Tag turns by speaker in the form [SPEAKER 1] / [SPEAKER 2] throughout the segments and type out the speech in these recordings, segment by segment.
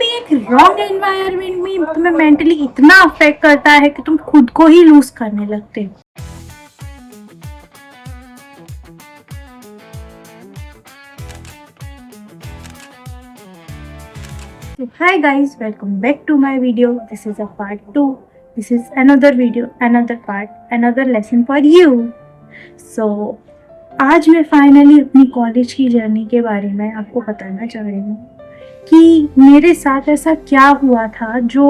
[SPEAKER 1] भी एक wrong environment में तुम्हें मेंटली इतना अफेक्ट करता है कि तुम खुद को ही लूज करने लगते हो। Hi guys, welcome back to my video. This is a part 2. This is another video, another part, another lesson for you. So, आज मैं फाइनली अपनी कॉलेज की जर्नी के बारे में आपको बताना चाह रही हूँ कि मेरे साथ ऐसा क्या हुआ था जो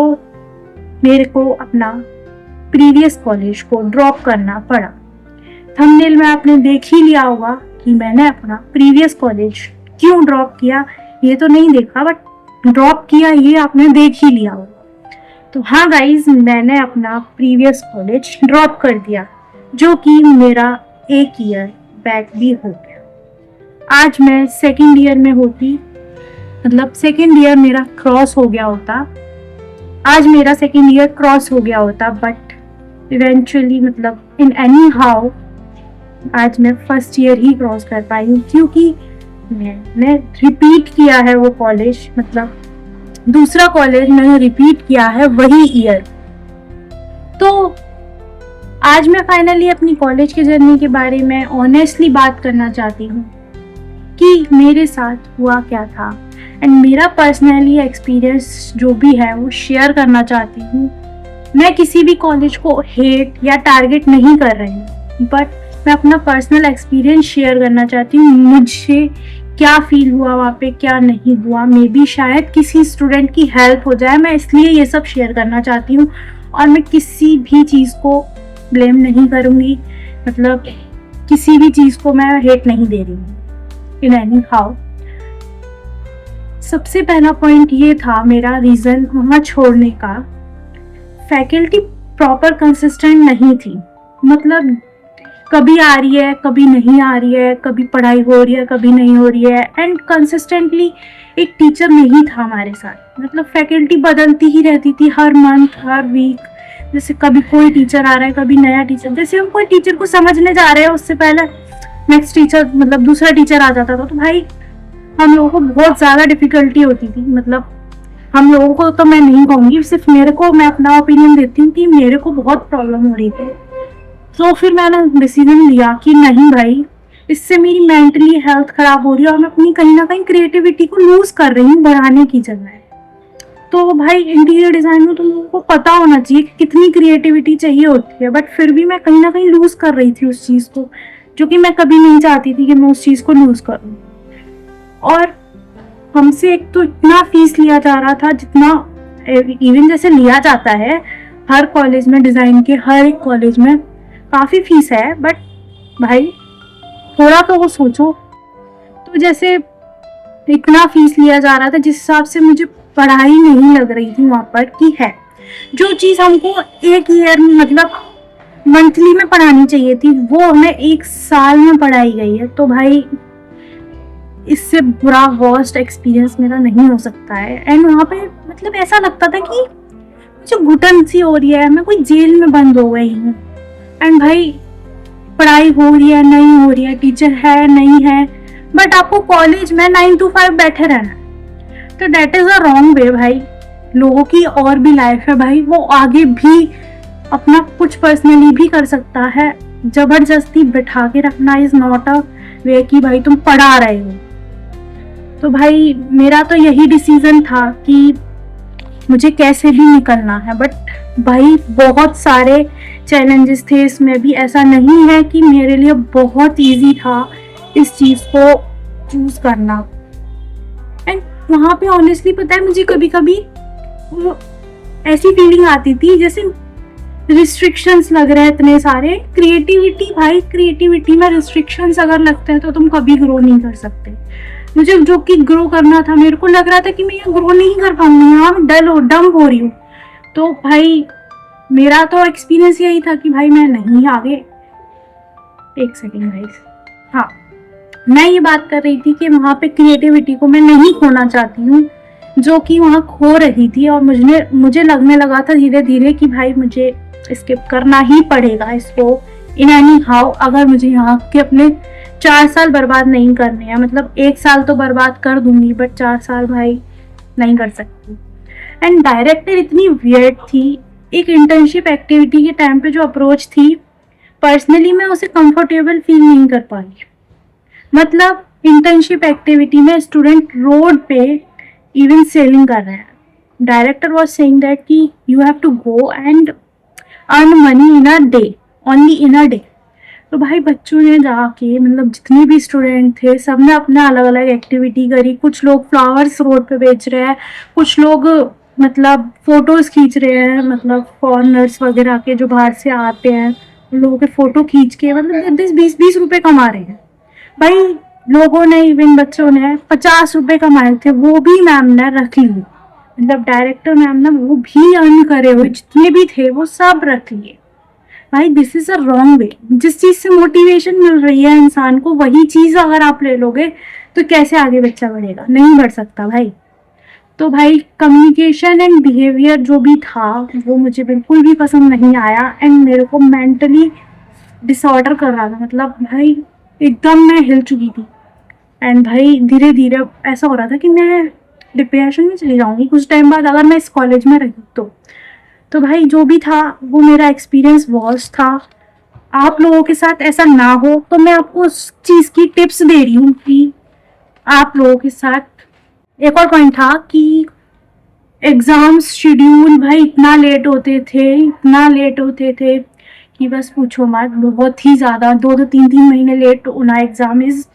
[SPEAKER 1] मेरे को अपना प्रीवियस कॉलेज को ड्रॉप करना पड़ा। थंबनेल में आपने देख ही लिया होगा कि मैंने अपना प्रीवियस कॉलेज क्यों ड्रॉप किया, ये तो नहीं देखा बट ड्रॉप किया ये आपने देख ही लिया होगा। तो हाँ गाइज, मैंने अपना प्रीवियस कॉलेज ड्रॉप कर दिया, जो कि मेरा एक ईयर बैक भी हो गया। आज मैं सेकेंड ईयर में होती, मतलब सेकेंड ईयर मेरा क्रॉस हो गया होता, आज मेरा सेकेंड ईयर क्रॉस हो गया होता, बट इवेंचुअली मतलब इन एनी हाउ आज मैं फर्स्ट ईयर ही क्रॉस कर पाई हूँ, क्योंकि मैंने रिपीट किया है वो कॉलेज, मतलब दूसरा कॉलेज मैंने रिपीट किया है वही ईयर। तो आज मैं फाइनली अपनी कॉलेज की जर्नी के बारे में ऑनेस्टली बात करना चाहती हूँ कि मेरे साथ हुआ क्या था एंड मेरा पर्सनली एक्सपीरियंस जो भी है वो शेयर करना चाहती हूँ। मैं किसी भी कॉलेज को हेट या टारगेट नहीं कर रही हूँ, बट मैं अपना पर्सनल एक्सपीरियंस शेयर करना चाहती हूँ। मुझे क्या फील हुआ वहाँ पे, क्या नहीं हुआ, मे बी शायद किसी स्टूडेंट की हेल्प हो जाए, मैं इसलिए ये सब शेयर करना चाहती हूँ। और मैं किसी भी चीज़ को ब्लेम नहीं करूँगी, मतलब किसी भी चीज़ को मैं हेट नहीं दे रही हूँ इन एनी हाउ। सबसे पहला पॉइंट ये था मेरा रीज़न वहाँ छोड़ने का, फैकल्टी प्रॉपर कंसिस्टेंट नहीं थी। मतलब कभी आ रही है, कभी नहीं आ रही है, कभी पढ़ाई हो रही है, कभी नहीं हो रही है, एंड कंसिस्टेंटली एक टीचर नहीं था हमारे साथ। मतलब फैकल्टी बदलती ही रहती थी हर मंथ, हर वीक। जैसे कभी कोई टीचर आ रहा है, कभी नया टीचर। जैसे हम कोई टीचर को समझने जा रहे हैं, उससे पहले नेक्स्ट टीचर, मतलब दूसरा टीचर आ जाता था। तो भाई हम लोगों को बहुत ज़्यादा डिफिकल्टी होती थी। मतलब हम लोगों को तो मैं नहीं कहूँगी, सिर्फ मेरे को, मैं अपना ओपिनियन देती हूँ कि मेरे को बहुत प्रॉब्लम हो रही थी। तो फिर मैंने डिसीजन लिया कि नहीं भाई, इससे मेरी मेंटली हेल्थ खराब हो रही है और मैं अपनी कहीं ना कहीं क्रिएटिविटी को लूज कर रही हूँ बढ़ाने की जगह। तो भाई इंटीरियर डिज़ाइन में तुम लोगों को पता होना चाहिए कि कितनी क्रिएटिविटी चाहिए होती है, बट फिर भी मैं कहीं ना कहीं लूज कर रही थी उस चीज़ को, जो कि मैं कभी नहीं चाहती थी कि मैं उस चीज़ को लूज करूँ। और हमसे एक तो इतना फीस लिया जा रहा था, जितना इवन जैसे लिया जाता है हर कॉलेज में, डिज़ाइन के हर एक कॉलेज में काफ़ी फीस है, बट भाई थोड़ा तो वो सोचो। तो जैसे इतना फीस लिया जा रहा था, जिस हिसाब से मुझे पढ़ाई नहीं लग रही थी वहाँ पर कि है, जो चीज़ हमको एक ईयर में, मतलब मंथली में पढ़ानी चाहिए थी, वो हमें एक साल में पढ़ाई गई है। तो भाई इससे बुरा वर्स्ट एक्सपीरियंस मेरा नहीं हो सकता है। एंड वहाँ पे मतलब ऐसा लगता था कि मुझे घुटन सी हो रही है, मैं कोई जेल में बंद हो गई हूँ। एंड भाई पढ़ाई हो रही है, नहीं हो रही है, टीचर है, नहीं है, बट आपको कॉलेज में 9 to 5 बैठे रहना, तो that is a wrong way. भाई लोगों की और भी लाइफ है भाई, वो आगे भी अपना कुछ पर्सनली भी कर सकता है। जबरदस्ती बिठा के रखना इज़ नॉट अ वे कि भाई तुम पढ़ा रहे हो। तो भाई मेरा तो यही डिसीजन था कि मुझे कैसे भी निकलना है, बट भाई बहुत सारे चैलेंजेस थे इसमें भी। ऐसा नहीं है कि मेरे लिए बहुत इजी था इस चीज़ को चूज करना। एंड वहाँ पे ऑनेस्टली पता है, मुझे कभी कभी वो ऐसी फीलिंग आती थी जैसे रिस्ट्रिक्शंस लग रहे हैं इतने सारे। क्रिएटिविटी, भाई क्रिएटिविटी में रिस्ट्रिक्शंस अगर लगते हैं तो तुम कभी ग्रो नहीं कर सकते। मुझे जो कि ग्रो करना था, मेरे को लग रहा था कि मैं ये ग्रो नहीं कर पाऊंगी, यहाँ मैं डम हो रही हूँ। तो भाई मेरा तो एक्सपीरियंस यही था कि भाई मैं नहीं आगे। एक सेकेंड भाई, हाँ, मैं ये बात कर रही थी कि वहाँ पे क्रिएटिविटी को मैं नहीं खोना चाहती हूँ, जो कि वहाँ खो रही थी। और मुझे लगने लगा था धीरे धीरे कि भाई मुझे स्किप करना ही पड़ेगा इसको इन एनी हाउ, अगर मुझे यहाँ के अपने 4 साल बर्बाद नहीं करने हैं। मतलब 1 साल तो बर्बाद कर दूंगी, बट 4 साल भाई नहीं कर सकती। एंड डायरेक्टर इतनी वियर्ड थी, एक इंटर्नशिप एक्टिविटी के टाइम पे जो अप्रोच थी, पर्सनली मैं उसे कंफर्टेबल फील नहीं कर पाई। मतलब इंटर्नशिप एक्टिविटी में स्टूडेंट रोड पे इवन सेलिंग कर रहे हैं। डायरेक्टर वॉज सेइंग दैट कि you have to go and earn money in a day, only in a day. तो भाई बच्चों ने जाके, मतलब जितने भी स्टूडेंट थे सब ने अपना अलग अलग एक्टिविटी करी। कुछ लोग फ्लावर्स रोड पे बेच रहे हैं, कुछ लोग मतलब फोटोज खींच रहे हैं, मतलब फॉरेनर्स वगैरह के जो बाहर से आते हैं उन लोगों के फोटो खींच के मतलब 10-20 रुपए कमा रहे हैं। भाई लोगों ने, इवन बच्चों ने 50 रुपए कमाए थे, वो भी मैम ने रख लिए। मतलब डायरेक्टर मैम ने वो भी अर्न करे हुए जितने भी थे वो सब रख लिए। भाई this is a wrong way. जिस चीज से मोटिवेशन मिल रही है इंसान को, वही चीज अगर आप ले लोगे तो कैसे आगे बच्चा बढ़ेगा? नहीं बढ़ सकता भाई। तो भाई कम्युनिकेशन एंड बिहेवियर जो भी था वो मुझे बिल्कुल भी पसंद नहीं आया एंड मेरे को मेंटली डिसऑर्डर कर रहा था। मतलब भाई एकदम मैं हिल चुकी थी एंड भाई धीरे धीरे ऐसा हो रहा था कि मैं डिप्रेशन में चली जाऊंगी कुछ टाइम बाद अगर मैं इस कॉलेज में रही तो भाई जो भी था वो मेरा एक्सपीरियंस वॉज था। आप लोगों के साथ ऐसा ना हो तो मैं आपको उस चीज़ की टिप्स दे रही हूँ कि आप लोगों के साथ। एक और पॉइंट था कि एग्जाम्स शेड्यूल भाई इतना लेट होते थे, इतना लेट होते थे कि बस पूछो मत। बहुत ही ज़्यादा, 2-3 महीने लेट होना एग्जाम इज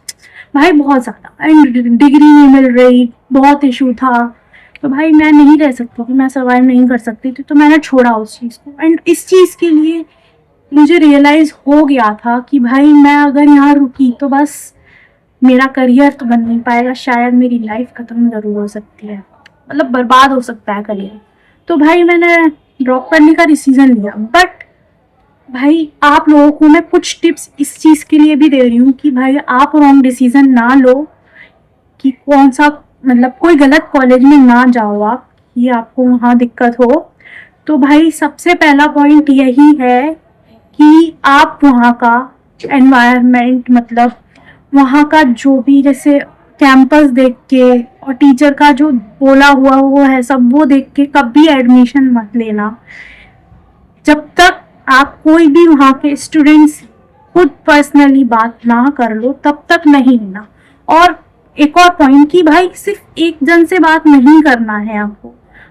[SPEAKER 1] भाई बहुत ज़्यादा। एंड डिग्री नहीं मिल रही, बहुत इशू था। तो भाई मैं नहीं रह सकती थी, मैं सर्वाइव नहीं कर सकती थी, तो मैंने छोड़ा उस चीज़ को। एंड इस चीज़ के लिए मुझे रियलाइज़ हो गया था कि भाई मैं अगर यहाँ रुकी तो बस मेरा करियर तो बन नहीं पाएगा, शायद मेरी लाइफ ख़त्म ज़रूर हो सकती है, मतलब बर्बाद हो सकता है करियर। तो भाई मैंने ड्रॉप करने का डिसीज़न लिया। बट भाई आप लोगों को मैं कुछ टिप्स इस चीज़ के लिए भी दे रही हूँ कि भाई आप रॉन्ग डिसीज़न ना लो, कि कौन सा मतलब कोई गलत कॉलेज में ना जाओ आप, ये आपको वहाँ दिक्कत हो। तो भाई सबसे पहला पॉइंट यही है कि आप वहाँ का एनवायरनमेंट, मतलब वहाँ का जो भी, जैसे कैंपस देख के और टीचर का जो बोला हुआ वो है सब, वो देख के कभी एडमिशन मत लेना। जब तक आप कोई भी वहाँ के स्टूडेंट्स खुद पर्सनली बात ना कर लो तब तक नहीं लेना। और एक और पॉइंट कि भाई सिर्फ एक जन से बात नहीं करना है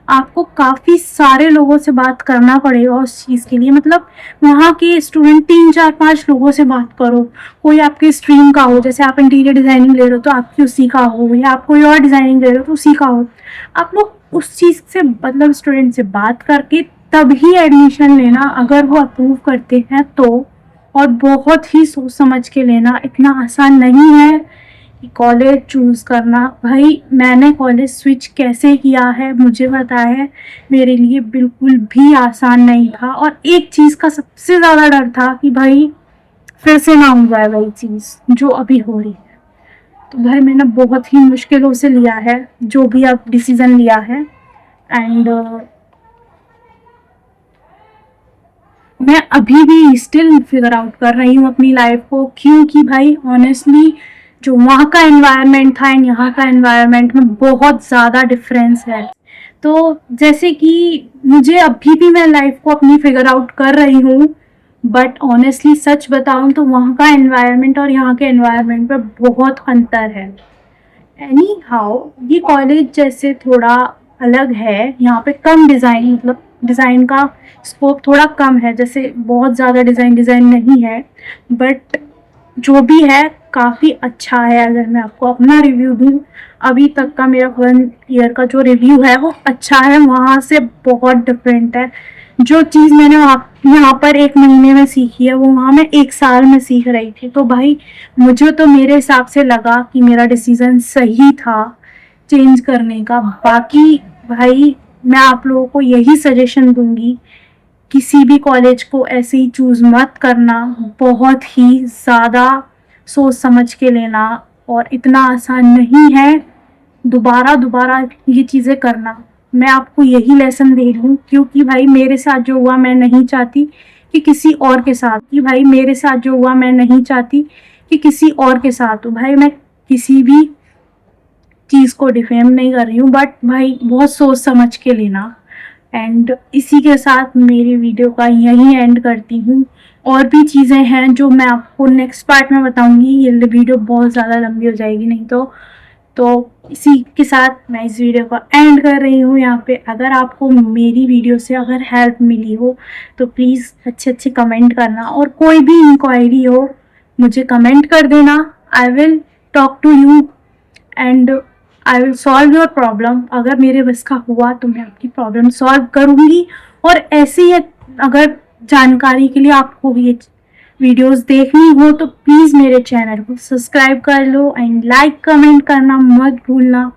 [SPEAKER 1] आपको काफ़ी सारे लोगों से बात करना पड़ेगा उस चीज़ के लिए। मतलब वहाँ के स्टूडेंट 3-4-5 लोगों से बात करो। कोई आपके स्ट्रीम का हो, जैसे आप इंटीरियर डिज़ाइनिंग ले रहे हो तो आपकी उसी का हो, या आप कोई और डिज़ाइनिंग ले रहे हो तो उसी का हो। आप लोग उस चीज़ से, मतलब स्टूडेंट से बात करके तभी एडमिशन लेना, अगर वो अप्रूव करते हैं तो। और बहुत ही सोच समझ के लेना, इतना आसान नहीं है कॉलेज चूज करना। भाई मैंने कॉलेज स्विच कैसे किया है मुझे पता है, मेरे लिए बिल्कुल भी आसान नहीं था। और एक चीज़ का सबसे ज़्यादा डर था कि भाई फिर से ना हो जाए वही चीज़ जो अभी हो रही है। तो भाई मैंने बहुत ही मुश्किलों से लिया है जो भी अब डिसीज़न लिया है। एंड मैं अभी भी स्टिल फिगर आउट कर रही हूँ अपनी लाइफ को, क्योंकि भाई ऑनेस्टली जो वहाँ का एनवायरनमेंट था एंड यहाँ का एनवायरनमेंट में बहुत ज़्यादा डिफरेंस है। तो जैसे कि मुझे अभी भी मैं लाइफ को अपनी फिगर आउट कर रही हूँ, बट ऑनेस्टली सच बताऊँ तो वहाँ का एनवायरनमेंट और यहाँ के एनवायरनमेंट में बहुत अंतर है। एनी हाउ ये कॉलेज जैसे थोड़ा अलग है, यहाँ पे कम डिज़ाइन, मतलब डिज़ाइन का स्कोप थोड़ा कम है, जैसे बहुत ज़्यादा डिज़ाइन नहीं है। बट जो भी है काफ़ी अच्छा है। अगर मैं आपको अपना रिव्यू दूँ, अभी तक का मेरा 1 ईयर का जो रिव्यू है वो अच्छा है, वहाँ से बहुत डिफरेंट है। जो चीज़ मैंने यहाँ पर 1 महीने में सीखी है वो वहाँ मैं 1 साल में सीख रही थी। तो भाई मुझे तो मेरे हिसाब से लगा कि मेरा डिसीज़न सही था चेंज करने का। बाकी भाई मैं आप लोगों को यही सजेशन दूंगी, किसी भी कॉलेज को ऐसे ही चूज़ मत करना, बहुत ही ज़्यादा सोच समझ के लेना, और इतना आसान नहीं है दोबारा ये चीज़ें करना। मैं आपको यही लेसन दे रही हूँ, क्योंकि भाई मेरे साथ जो हुआ मैं नहीं चाहती कि किसी और के साथ, हो। भाई मैं किसी भी चीज़ को डिफेम नहीं कर रही हूँ, बट भाई बहुत सोच समझ के लेना। एंड इसी के साथ मेरी वीडियो का यहीं एंड करती हूँ। और भी चीज़ें हैं जो मैं आपको नेक्स्ट पार्ट में बताऊँगी, ये वीडियो बहुत ज़्यादा लंबी हो जाएगी नहीं तो इसी के साथ मैं इस वीडियो को एंड कर रही हूँ यहाँ पे। अगर आपको मेरी वीडियो से अगर हेल्प मिली हो तो प्लीज़ अच्छे अच्छे कमेंट करना, और कोई भी इंक्वायरी हो मुझे कमेंट कर देना। I will talk to you and I will solve your problem. अगर मेरे बस का हुआ तो मैं आपकी प्रॉब्लम सॉल्व करूँगी। और ऐसी ही अगर जानकारी के लिए आपको ये वीडियोस देखनी हो तो प्लीज़ मेरे चैनल को सब्सक्राइब कर लो एंड लाइक कमेंट करना मत भूलना।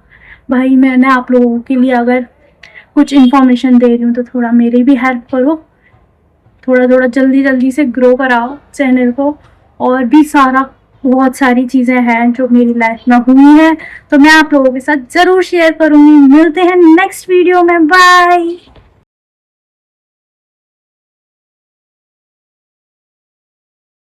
[SPEAKER 1] भाई मैंने आप लोगों के लिए अगर कुछ इन्फॉर्मेशन दे रही हूँ तो थोड़ा मेरी भी हेल्प करो, थोड़ा थोड़ा जल्दी जल्दी से ग्रो कराओ चैनल को। और भी बहुत सारी चीज़ें हैं जो मेरी लाइफ में हुई हैं तो मैं आप लोगों के साथ ज़रूर शेयर करूँगी। मिलते हैं नेक्स्ट वीडियो में, बाय।